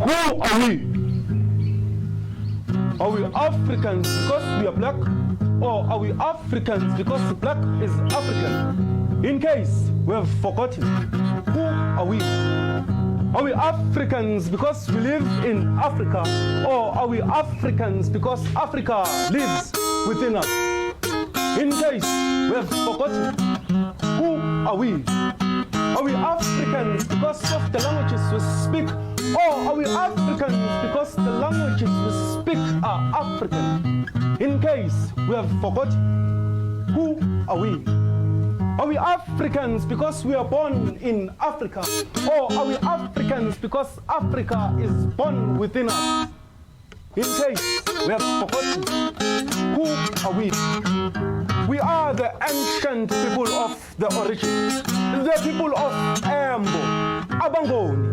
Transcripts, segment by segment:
Who are we? Are we Africans because we are black? Or are we Africans because black is African? In case we have forgotten, who are we? Are we Africans because we live in Africa? Or are we Africans because Africa lives within us? In case we have forgotten, who are we? Are we Africans because of the languages we speak? Or are we Africans because the languages we speak are African? In case we have forgotten, who are we? Are we Africans because we are born in Africa? Or are we Africans because Africa is born within us? In case we have forgotten, who are we? We are the ancient people of the origin, the people of Embo, Abangoni.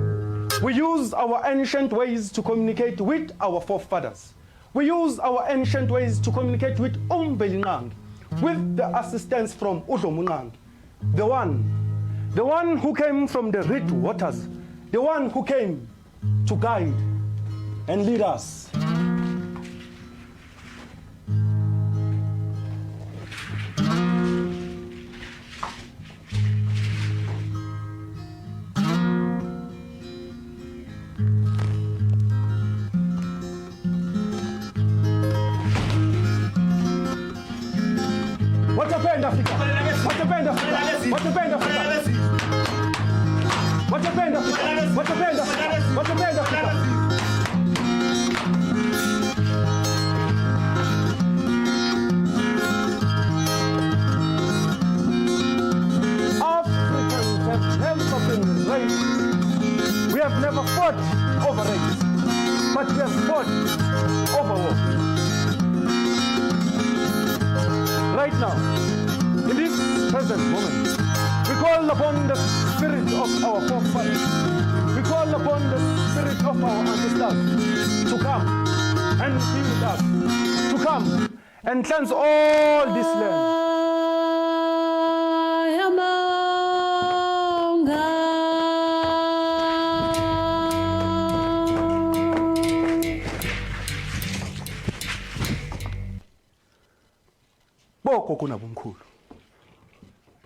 We use our ancient ways to communicate with our forefathers. We use our ancient ways to communicate with Umbelingang, with the assistance from Udlomungang, the one who came from the Red waters, the one who came to guide and lead us. What a band Africa! What a band Africa! What a band Africa! What a band Africa! What a band Africa! What a band Africa! Africans have never been raped. We have never fought over race, but we have fought over war. Right now, in this present moment, we call upon the spirit of our forefathers. We call upon the spirit of our ancestors to come and be with us, to come and cleanse all this land. Gogo nabomkhulu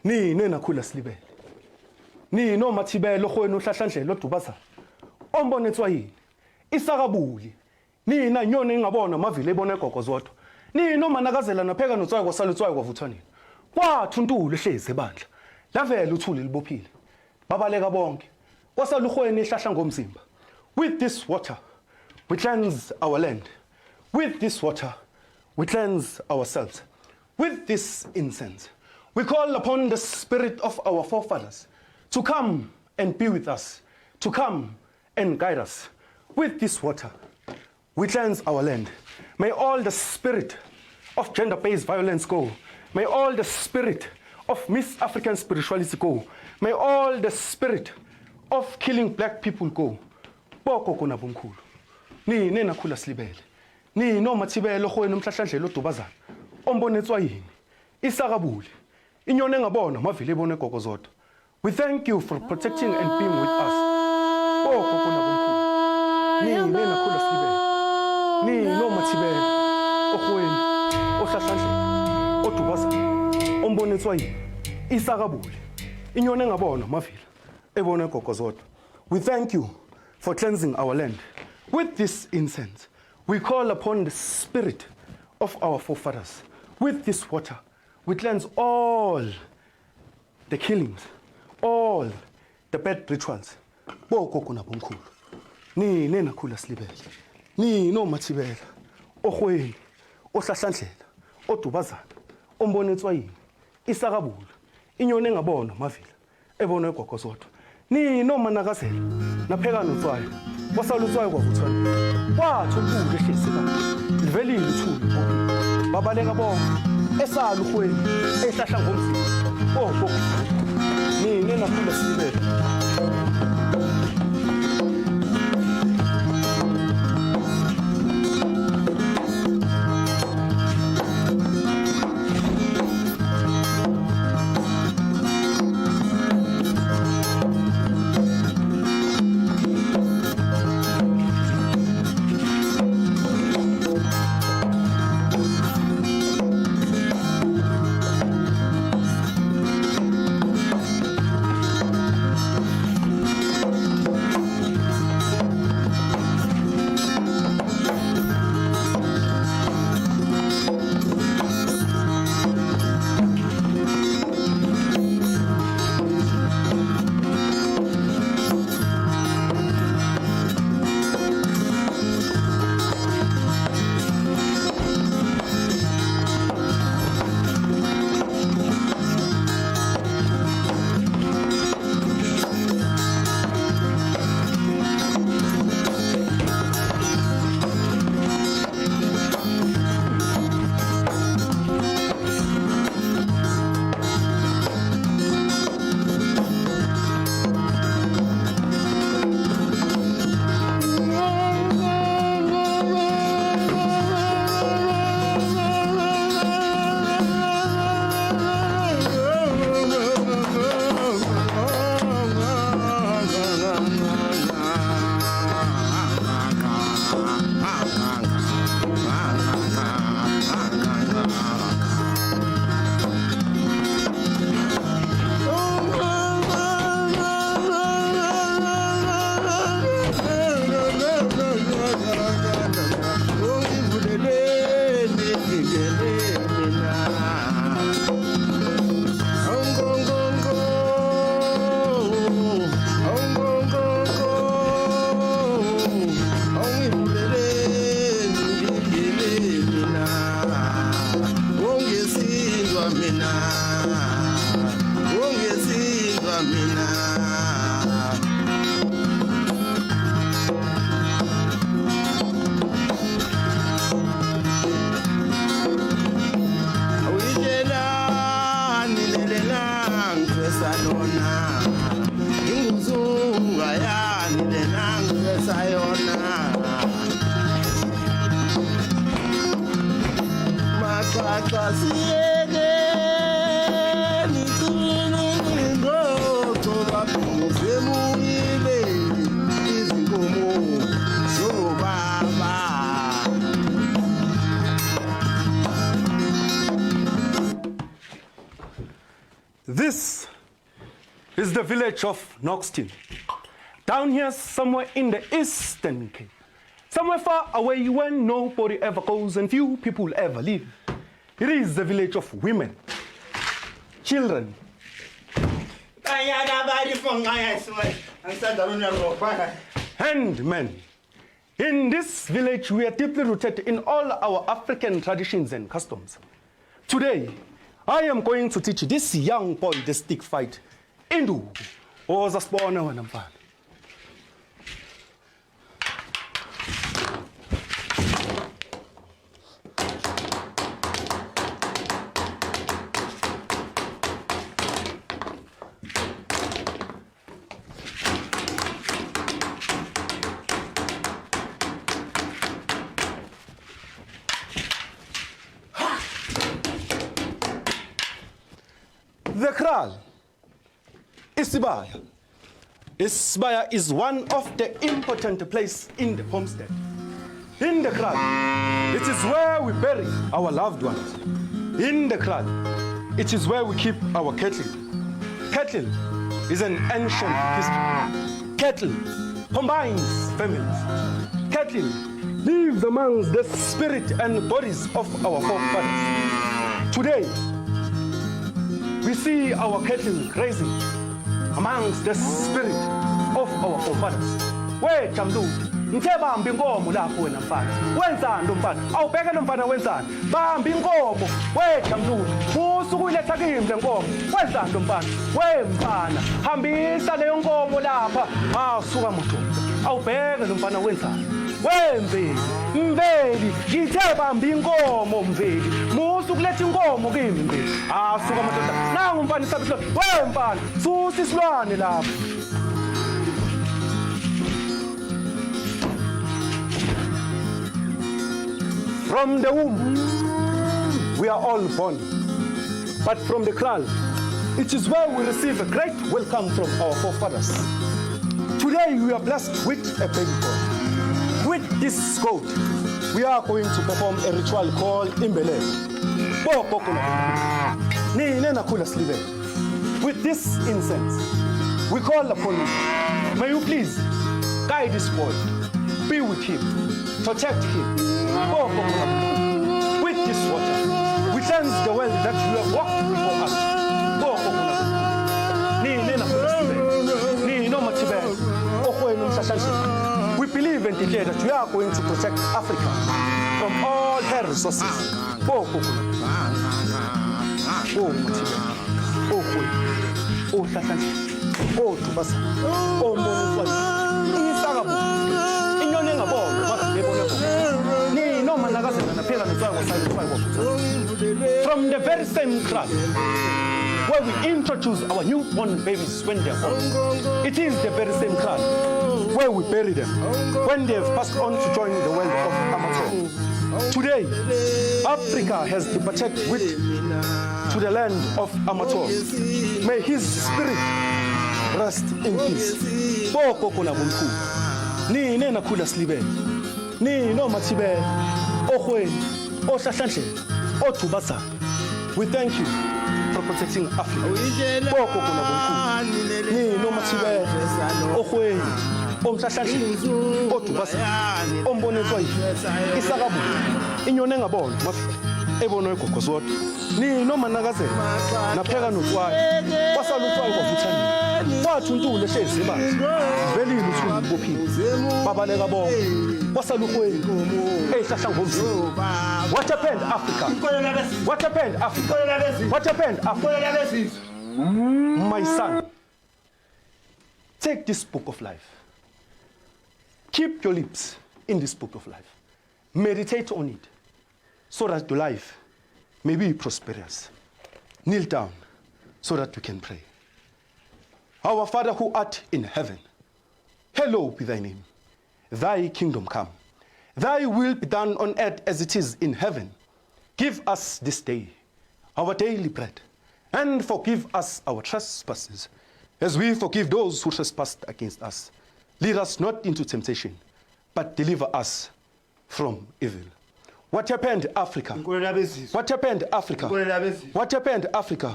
nine nakhula silibele nino Mathibela ogwenu ohlahlandlela odubazana ombonetswa yini isakabuli nina nyoni engabona amavile ebona egogo zodwa nino manakazela napheka notswayo kwasalutswayo kwavuthwaneni kwathuntulo ehlezi ebandla lavela uthuli libophile babaleka bonke kwasalugwenu ehlahla ngomzimba. With this water we cleanse our land. With this water we cleanse ourselves. With this incense, we call upon the spirit of our forefathers to come and be with us, to come and guide us. With this water, we cleanse our land. May all the spirit of gender-based violence go. May all the spirit of Miss-African spirituality go. May all the spirit of killing black people go. Gogo nabomkhulu nine nakhula silibele nino Mathibela ogwenu omhlahlandlela odubazana ombonetswa yini isakabuli inyoni engabona amavile ebona egogo zodwa. We thank you for protecting and being with us. Gogo nabomkhulu nine nakhula silibele nino Mathibela ogwenu ohlahlandlela odubazana ombonetswa yini isakabuli inyoni engabona amavile ebona egogo zodwa. We thank you for cleansing our land. With this incense, we call upon the spirit of our forefathers. With this water, we cleanse all the killings, all the bad rituals. Gogo nabomkhulu nine nakhula silibele nino Mathibela ohweni, ohlahlandlela, odubazana, ombone etswayini, isakabula, inyoni engabonwa amavila, ebonwe eGogo zodwa. Nomanakazela, napheka notswayi, wasala utswayi kwavuthwana. Wathi ubuke ehlizika, livelile uthuli ngobile. Babaleka bonke, esala uhweni, ehlahla ngomzimba. Oh, Gogo, nakhula Silibela. This is the village of Noxton. Down here somewhere in the Eastern Cape. Somewhere far away where nobody ever goes and few people ever live. It is the village of women, children, and men. In this village we are deeply rooted in all our African traditions and customs. Today, I am going to teach this young boy the stick fight. Indu, was a spawner when I'm fine. The kraal, Isibaya. Isibaya is one of the important places in the homestead. In the kraal, it is where we bury our loved ones. In the kraal, it is where we keep our cattle. Cattle is an ancient history. Cattle combines families. Cattle lives amongst the spirit and bodies of our forefathers. Today, we see our cattle grazing amongst the spirit of our forefathers. Where Chamdu, ngithe bamba inkomo lapho wena mfana wenzani lo mfana awubheke lo mfana wenzani bamba inkomo wetha mlulu usuku uyiletha kimi le nkomo wenzani lo mfana wemfana hambisa leyo nkomo lapha suka Majola awubheke lo mfana wenzani wemveli mveli ngithe bamba inkomo mveli musu kuletha inkomo kimi mveli suka Majola nangu mfana Sifiso wemfana susa isilwane lapha. From the womb, we are all born. But from the cradle, it is where we receive a great welcome from our forefathers. Today, we are blessed with a baby boy. With this goat, we are going to perform a ritual called Impilo. With this incense, we call upon you. May you please guide this boy, be with him, protect him. With this water, we cleanse the well that you have walked before us. We believe and declare that we are going to protect Africa from all her resources. From the very same class where we introduce our newborn babies when they're born, it is the very same class where we bury them when they have passed on to join the world of Amateur. Today, Africa has departed to the land of Amateur. May his spirit rest in peace. Ni nena kula slibe, ni no matibe, ohwe, oshashanche, otubasa. We thank you for protecting Africa. Ni no matibe, ohwe, omshashanche, otubasa, ombonetwa isagabu, inyonenga bon, ebono ekokoswot. Ni no managaze, napheka notwayi, wasalutwayi kwavuthani. Wathuntuule shezi bathi velile uthuli bophila babaleka bonke wasalukhweni ehlahla ngomzimba. What happened Africa? What happened Africa? What happened Africa? My son, take this book of life. Keep your lips in this book of life. Meditate on it so that your life may be prosperous. Kneel down so that we can pray. Our Father who art in heaven, hallowed be thy name. Thy kingdom come. Thy will be done on earth as it is in heaven. Give us this day our daily bread, and forgive us our trespasses, as we forgive those who trespass against us. Lead us not into temptation, but deliver us from evil. What happened, Africa? What happened, Africa? What happened, Africa?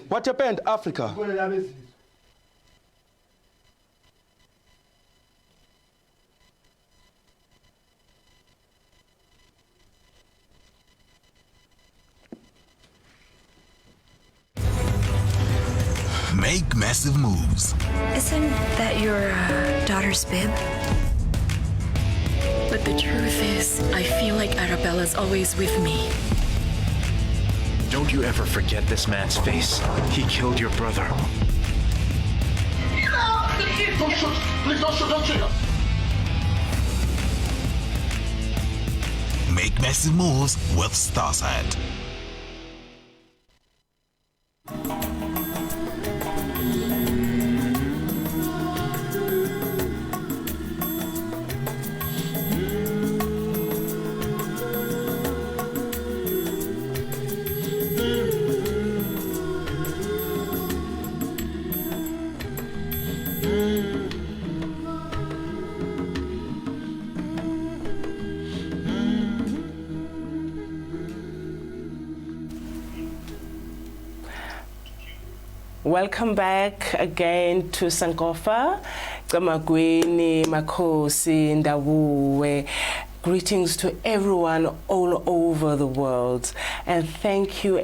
What happened, Africa? Make massive moves. Isn't that your daughter's bib? But the truth is, I feel like Arabella's always with me. Don't you ever forget this man's face. He killed your brother. Don't shoot! Please don't shoot! Don't shoot! Make massive moves with Starside. Welcome back again to SANKOFA. Kamagweni, Makosi, Ndawuwe. Greetings to everyone all over the world. And thank you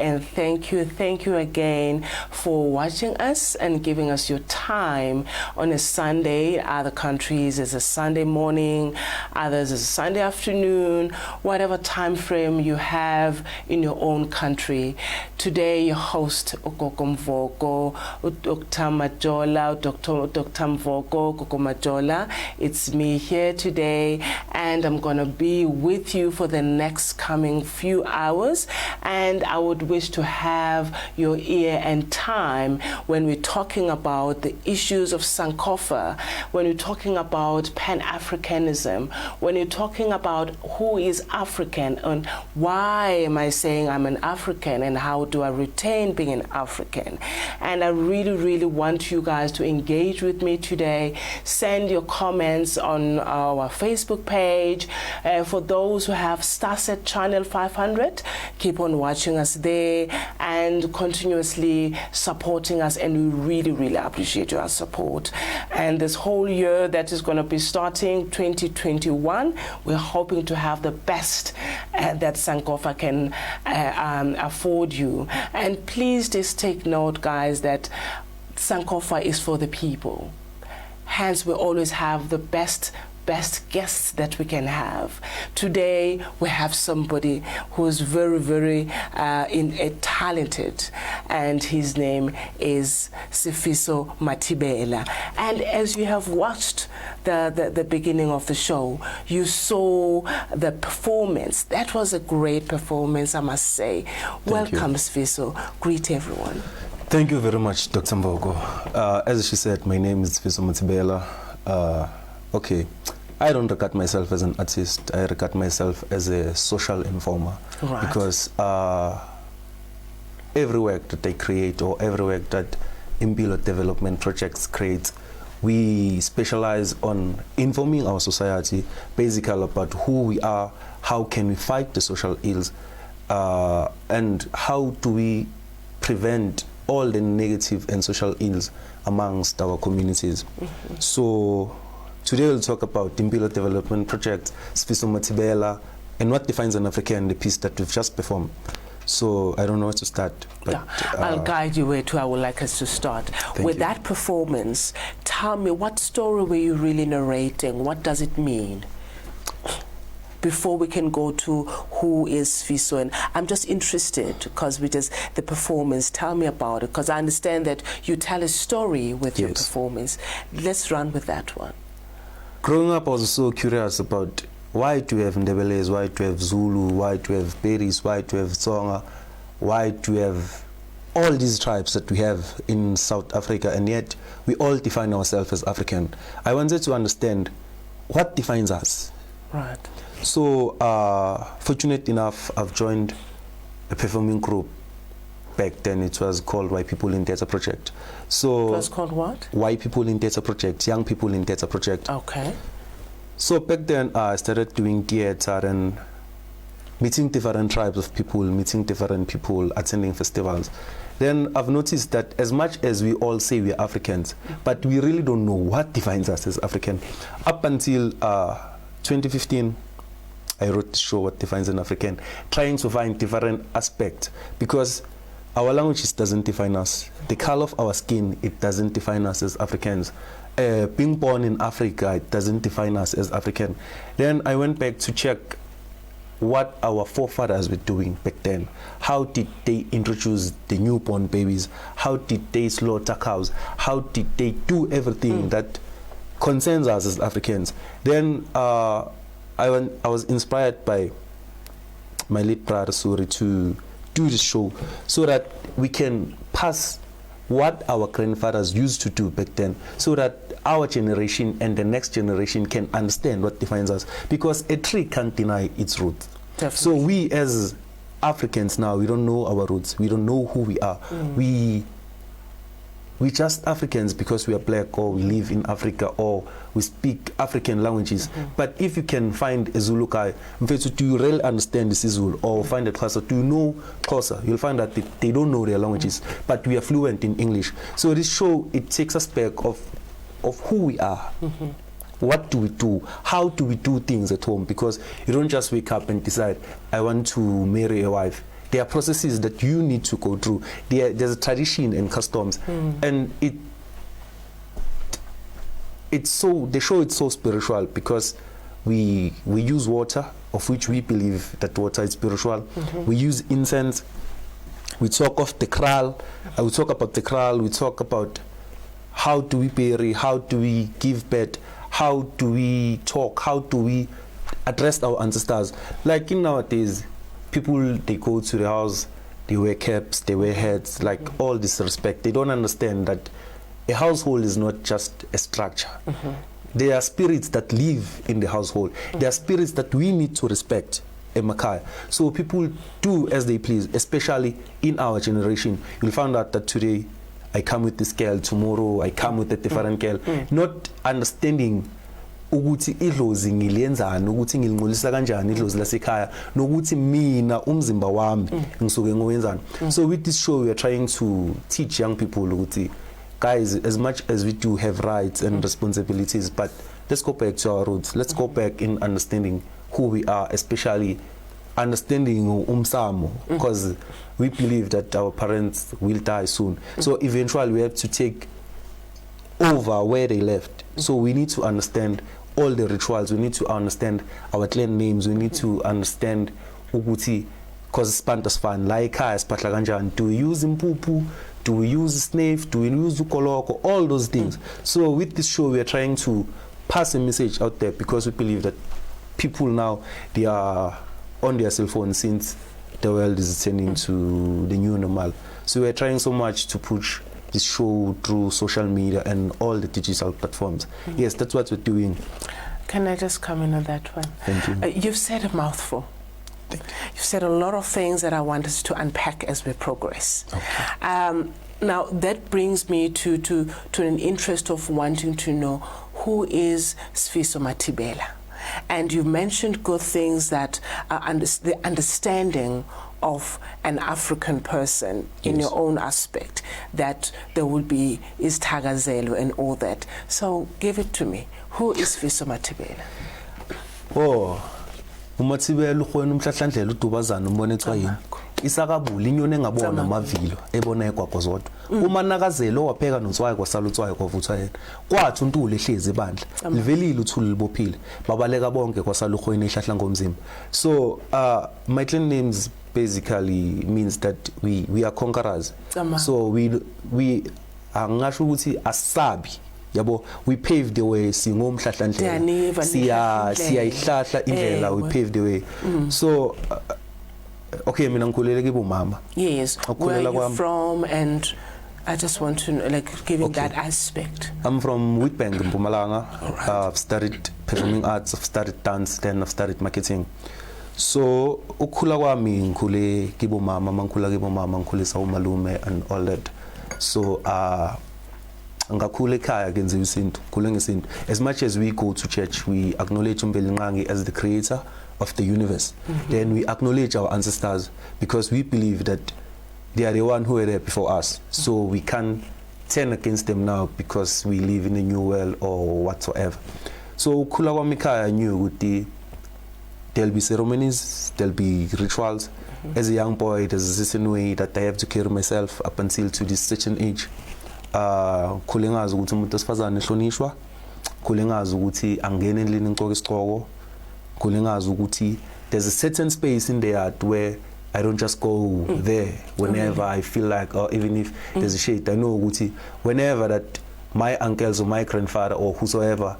again for watching us and giving us your time on a Sunday. Other countries it's a Sunday morning, others it's a Sunday afternoon, whatever time frame you have in your own country. Today your host, Gogo Mvoko, Dr. Majola, Dr. Mvoko, Gogo Majola. It's me here today, and I'm going to be with you for the next coming few hours, and I would wish to have your ear and time when we're talking about the issues of SANKOFA, when we're talking about Pan-Africanism, when you're talking about who is African and why am I saying I'm an African and how do I retain being an African. And I really want you guys to engage with me today. Send your comments on our Facebook page. For those who have StarSat channel 500, keep on watching us there and continuously supporting us, and we really appreciate your support. And this whole year that is going to be starting 2021, we're hoping to have the best that SANKOFA can afford you. And please just take note, guys, that SANKOFA is for the people. Hence, we always have the best guests that we can have. Today we have somebody who is very talented, and his name is Sifiso Mthibela. And as you have watched the beginning of the show, you saw the performance. That was a great performance, I must say. Welcome, Sifiso. Greet everyone. Thank you very much, Dr. Mvoko. As she said, my name is Sifiso Mthibela. Okay, I don't regard myself as an artist. I regard myself as a social informer. Right. Because every work that I create, or every work that Impilo development projects create, we specialize on informing our society basically about who we are, how can we fight the social ills, and how do we prevent all the negative and social ills amongst our communities. So today we'll talk about the Impilo development project, Sifiso Mthibela, and what defines an African, the piece that we've just performed. So I don't know where to start. But, I'll guide you where to I would like us to start. With that performance, tell me, what story were you really narrating? What does it mean? Before we can go to who is Sifiso, and I'm just interested because we just the performance. Tell me about it, because I understand that you tell a story with your performance. Let's run with that one. Growing up, I was so curious about why do we have Ndebeles, why do we have Zulu, why do we have Beris, why do we have Tsonga, why do we have all these tribes that we have in South Africa, and yet we all define ourselves as African. I wanted to understand what defines us. Right. So, fortunate enough, I've joined a performing group. Back then it was called White People in Theatre Project. So it was called what? White People in Theatre Project, Young People in Theatre Project. Okay. So back then I started doing theatre and meeting different tribes of people, meeting different people, attending festivals. Then I've noticed that as much as we all say we're Africans, but we really don't know what defines us as African. Up until 2015, I wrote the show, What Defines an African, trying to find different aspects, because our languages doesn't define us. The color of our skin, it doesn't define us as Africans. Being born in Africa, it doesn't define us as African. Then I went back to check what our forefathers were doing back then. How did they introduce the newborn babies? How did they slaughter cows? How did they do everything that concerns us as Africans? Then I was inspired by my late brother Suri to do this show so that we can pass what our grandfathers used to do back then, so that our generation and the next generation can understand what defines us, because a tree can't deny its roots. Definitely. So we as Africans now, we don't know our roots, we don't know who we are. We're just Africans because we are black, or we live in Africa, or we speak African languages. But if you can find a Zulu guy, do you really understand this Zulu? Or find a Xhosa, do you know Xhosa? You'll find that they don't know their languages, but we are fluent in English. So this show, it takes us back of who we are. what do we do? How do we do things at home? Because you don't just wake up and decide, I want to marry a wife. There are processes that you need to go through. There's a tradition and customs, and it's so, the show it's so spiritual because we use water, of which we believe that water is spiritual. We use incense. We talk of the kraal. We talk about the kraal. We talk about how do we bury, how do we give birth, how do we talk, how do we address our ancestors. Like in nowadays, people, they go to the house, they wear caps, they wear hats, like all this respect. They don't understand that a household is not just a structure. There are spirits that live in the household. There are spirits that we need to respect. So people do as they please, especially in our generation. You'll find out that today I come with this girl, tomorrow I come with a different girl. Not understanding ukuthi idlozi ngilenzani, ukuthi ngilingcolisa kanjani idlozi lasekhaya, nokuthi mina umzimba wami ngisuke ngoyenzani. So with this show we are trying to teach young people ukuthi, guys, as much as we do have rights and responsibilities, but let's go back to our roots. Let's go back in understanding who we are, especially understanding umsamo, because we believe that our parents will die soon. So eventually we have to take over where they left. So we need to understand all the rituals. We need to understand our clan names. We need to understand ukuthi, because spantas fan like spatla kanjani. Do we use impupu? Do we use snake? Do we use ukoloko? All those things. So with this show we are trying to pass a message out there, because we believe that people now, they are on their cell phone since the world is turning to the new normal. So we're trying so much to push this show through social media and all the digital platforms. Yes, that's what we're doing. Can I just come in on that one? Thank you. You've said a mouthful. You've said a lot of things that I want us to unpack as we progress. Okay. Now that brings me to an interest of wanting to know who is Sifiso Mthibela. And you mentioned good things, that the understanding of an African person in your own aspect, that there will be isithakazelo and all that. So give it to me. Who is Sifiso Mthibela? Oh, uMthibela ukhona umhlahlandlela udubazana umbone etswa yini. Isakabuli inyoni engabona amavilo ebona egwagwa zodwa. Uma nakazelo wapheka notswayi kwasala utswayi kwavuthwa yena. Kwathi untuli ehlezi ebandla. Livelile uthuli libophile. Babaleka bonke kwasala ukhwena ehlahla ngomzimba. So my clan names basically means that we are conquerors. So we angasho ukuthi asabi. Yabo, we paved the way, singomhlahlandlela. Siyayihlahla indlela, we paved the way. So okay, mina ngikhulele kibo mama. Yes. Where are you from? And I just want to know, like, giving that aspect. I'm from Witbank, Mpumalanga. I've studied performing arts, I've studied dance, then I've studied marketing. So ukukhula kwami ngikhule kibo mama, mangikhula kibo mama, ngikhulisa umalume and all that. So ngakhula ekhaya kenziwa isintu, khule ngesintu. As much as we go to church, we acknowledge uMbelinqangi as the creator of the universe. Then we acknowledge our ancestors, because we believe that they are the one who were there before us. So we can't turn against them now because we live in a new world or whatsoever. So khula kwami ekhaya I knew ukuthi there'll be ceremonies, there'll be rituals. As a young boy, there's a certain way that I have to carry myself up until to this certain age. Khule ngazi ukuthi umuntu osifazane ehlonishwa, khule ngazi ukuthi angene endlini ngcoke isigcoko, khule ngazi ukuthi there's a certain space in the yard where I don't just go there whenever I feel like, or even if there's a shade. I know ukuthi whenever that my uncles or my grandfather or whosoever,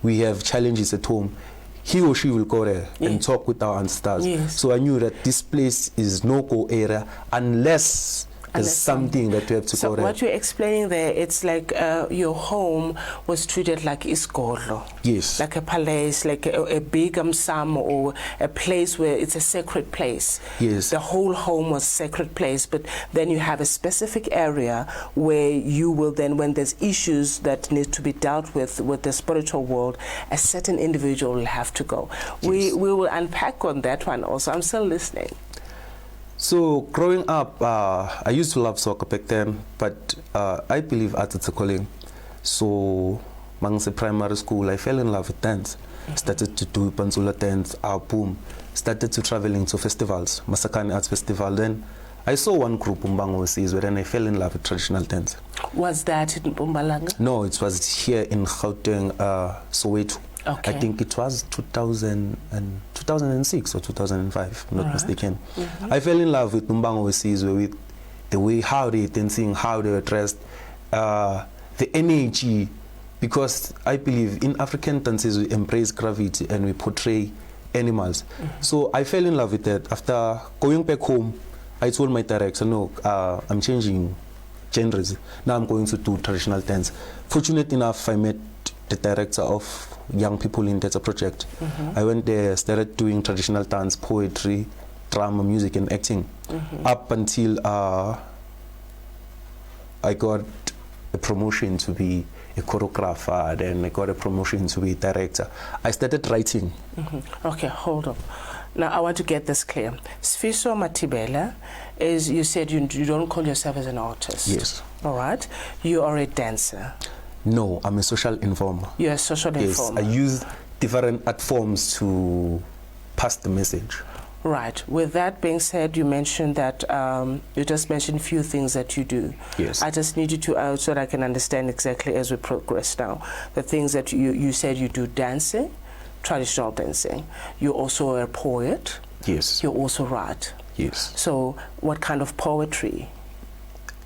we have challenges at home, he or she will go there and talk with our ancestors. So I knew that this place is no-go area unless there's something that we have to go there. So what you're explaining there, it's like your home was treated like isgodlo. Yes. Like a palace, like a big msamo, or a place where it's a sacred place. Yes. The whole home was sacred place, but then you have a specific area where you will then, when there's issues that need to be dealt with the spiritual world, a certain individual will have to go. Yes. We will unpack on that one also. I'm still listening. So growing up, I used to love soccer back then, but I believe art is a calling. So Mangse primary school, I fell in love with dance. Started to do Panzula dance, boom. Started to traveling to festivals, Masakani Arts Festival. Then I saw one group, Umbango Sizwe, then I fell in love with traditional dance. Was that in Mpumalanga? No, it was here in Gauteng, Soweto. Okay. I think it was 2006 or 2005, if I'm not mistaken. I fell in love with Umbango Sizwe, with the way how they dancing, how they were dressed, the energy, because I believe in African dances we embrace gravity and we portray animals. So I fell in love with that. After going back home, I told my director, no, I'm changing genres. Now I'm going to do traditional dance. Fortunate enough, I met the director of Young People in Theatre Project. I went there, started doing traditional dance, poetry, drama, music and acting. Up until I got a promotion to be a choreographer, then I got a promotion to be a director. I started writing. Okay, hold up. Now I want to get this clear. Sifiso Mthibela is, you said you don't call yourself as an artist. Yes. All right. You are a dancer. No, I'm a social informer. You're a social informer. Yes, I use different art forms to pass the message. Right. With that being said, you mentioned that you just mentioned a few things that you do. Yes. I just need you to so that I can understand exactly as we progress now. The things that you said you do dancing, traditional dancing. You're also a poet. Yes. You also write. Yes. So what kind of poetry?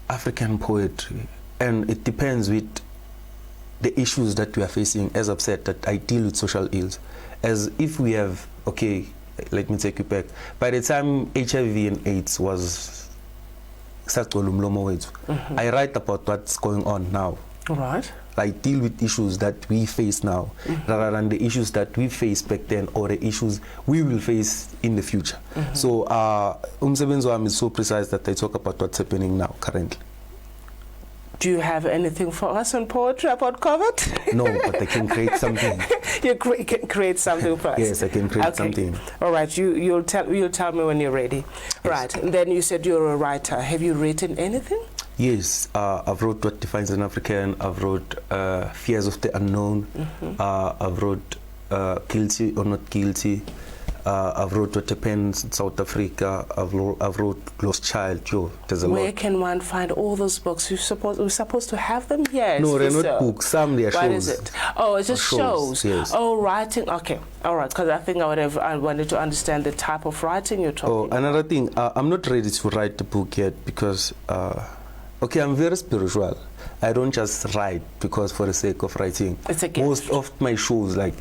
African poetry. And it depends with the issues that we are facing. As I've said, that I deal with social ills. As if we have, okay, let me take you back. By the time HIV and AIDS was I write about what's going on now. Right. I deal with issues that we face now rather than the issues that we faced back then or the issues we will face in the future. So umsebenzi wami is so precise that I talk about what's happening now currently. Do you have anything for us on poetry about COVID? No, but I can create something. You can create something for us. Yes, I can create something. All right, you'll tell me when you're ready. Yes. Right, and then you said you're a writer. Have you written anything? Yes, I've wrote What Defines an African. I've wrote Fears of the Unknown. I've wrote Guilty or Not Guilty. I've wrote What Depends in South Africa. I've wrote Lost Child. There's a lot. Where can one find all those books? We're supposed to have them here. No, they're not books. Some they are shows. What is it? Oh, it's just shows. Yes. Oh, writing. Okay, all right. Because I think I wanted to understand the type of writing you're talking. Oh, another thing. I'm not ready to write the book yet because, okay, I'm very spiritual. I don't just write because for the sake of writing. It's a gift. Most of my shows, like,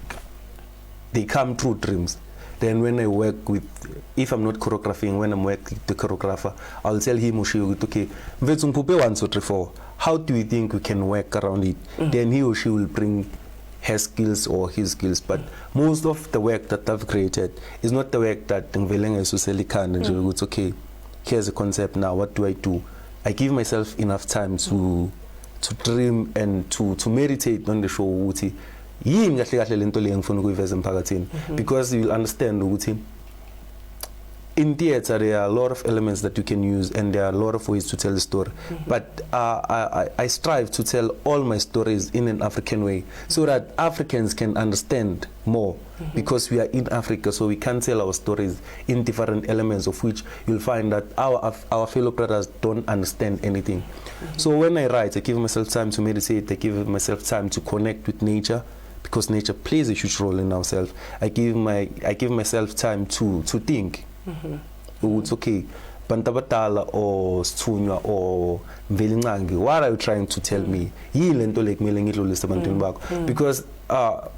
they come through dreams. Then when I work with, if I'm not choreographing, when I'm working with the choreographer, I'll tell him or she, okay, 1, 2, 3, 4. How do you think we can work around it? Then he or she will bring her skills or his skills. But most of the work that I've created is not the work that it's okay, here's a concept now, what do I do? I give myself enough time to dream and to meditate on the show. Because you'll understand in theatre there are a lot of elements that you can use and there are a lot of ways to tell the story. But I strive to tell all my stories in an African way so that Africans can understand more because we are in Africa, so we can tell our stories in different elements of which you'll find that our fellow brothers don't understand anything. So when I write, I give myself time to meditate, I give myself time to connect with nature, because nature plays a huge role in ourselves. I give myself time to think. It's okay, Bantabatala or Stunya or Mvelingangi, what are you trying to tell me? Because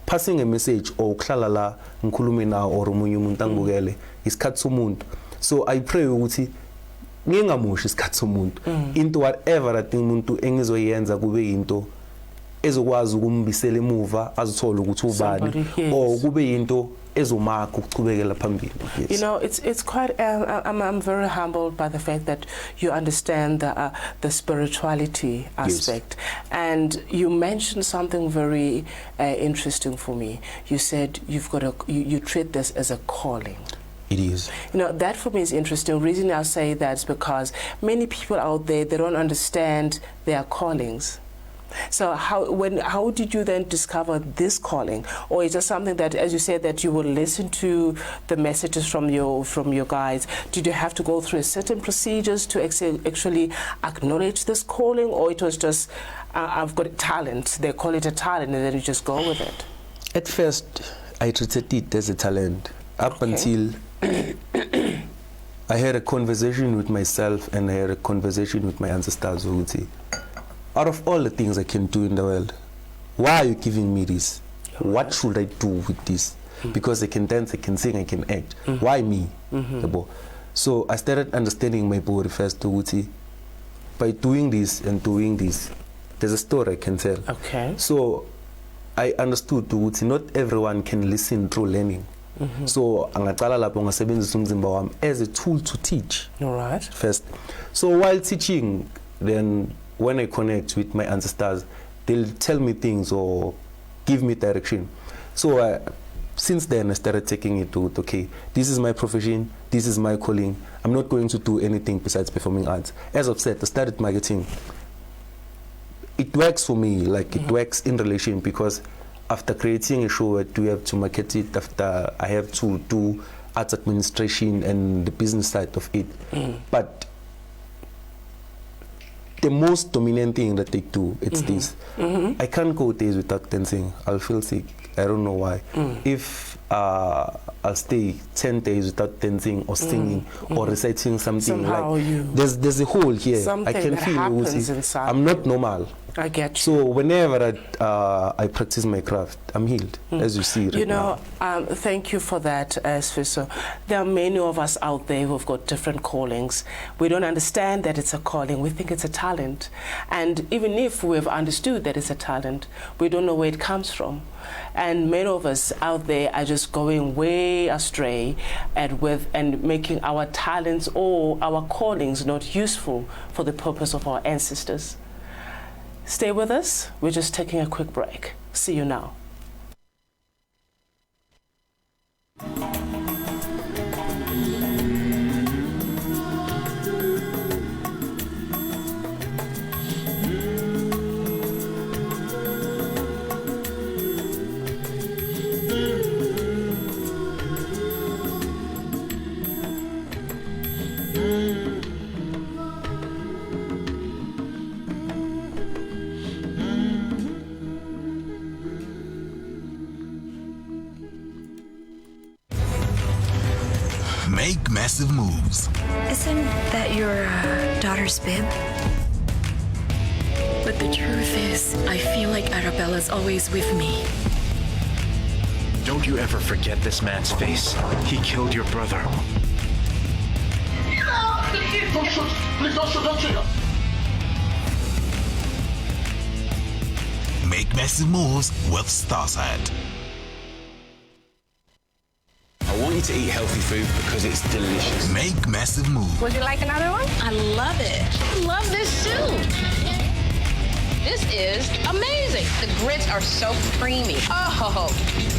passing a message or klalala nkulumina or munyumuntangugele is katsumuntu. So I pray ukuthi ngingamushi isikhatsumuntu into whatever that umuntu engizoyenza kube into ezokwazi ukumbisela emuva azithola ukuthi ubani or kube into ezomakha ukuchubekela phambili. You know, it's quite I'm very humbled by the fact that you understand the spirituality aspect. And you mentioned something very interesting for me. You said you treat this as a calling. It is. You know, that for me is interesting. The reason I say that is because many people out there, they don't understand their callings. So how did you then discover this calling? Or is it something that, as you said, that you will listen to the messages from your guides? Did you have to go through certain procedures to actually acknowledge this calling, or it was just I've got a talent, they call it a talent, and then you just go with it? At first, I treated it as a talent up until I had a conversation with myself and I had a conversation with my ancestors who would say, out of all the things I can do in the world, why are you giving me this? What should I do with this? Because I can dance, I can sing, I can act. Why me? So I started understanding my body first to Wuti. By doing this and doing this, there's a story I can tell. Okay. So I understood to Wuti, not everyone can listen through learning. So angaqala lapho ngasebenzisa umzimba wami as a tool to teach. All right. First. So while teaching, then when I connect with my ancestors, they'll tell me things or give me direction. So since then I started taking it to, okay, this is my profession, this is my calling. I'm not going to do anything besides performing arts. As I've said, I started marketing. It works for me, like it works in relation, because after creating a show, I do have to market it. After I have to do arts administration and the business side of it. But the most dominant thing that they do, it's this. I can't go days without dancing. I'll feel sick. I don't know why. If I'll stay 10 days without dancing or singing or reciting something, somehow like there's a hole here. Something I can that feel happens it. inside I'm not normal. I get you. So whenever I practice my craft, I'm healed, as you see right now. Thank you for that, Sifiso. There are many of us out there who've got different callings. We don't understand that it's a calling. We think it's a talent. And even if we've understood that it's a talent, we don't know where it comes from. And many of us out there are just going way astray and making our talents or our callings not useful for the purpose of our ancestors. Stay with us. We're just taking a quick break. See you now. Make massive moves. Isn't that your daughter's bib? But the truth is, I feel like Arabella's always with me. Don't you ever forget this man's face. He killed your brother. Don't shoot! Please don't shoot, don't shoot! Make massive moves with Starside. I want you to eat healthy food because it's delicious. Make massive moves. Would you like another one? I love it. I love this soup. This is amazing. The grits are so creamy. Oh.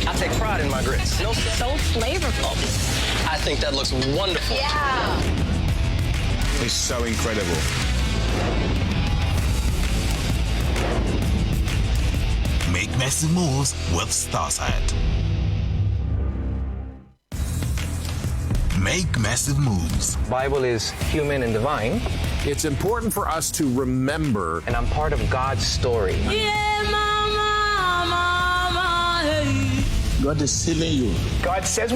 I take pride in my grits. So flavorful. I think that looks wonderful. Yeah. It's so incredible. Make massive moves with Starside. Make massive moves. Bible is human and divine. It's important for us to remember. And I'm part of God's story. Yeah, mama, hey. God is sealing you. God says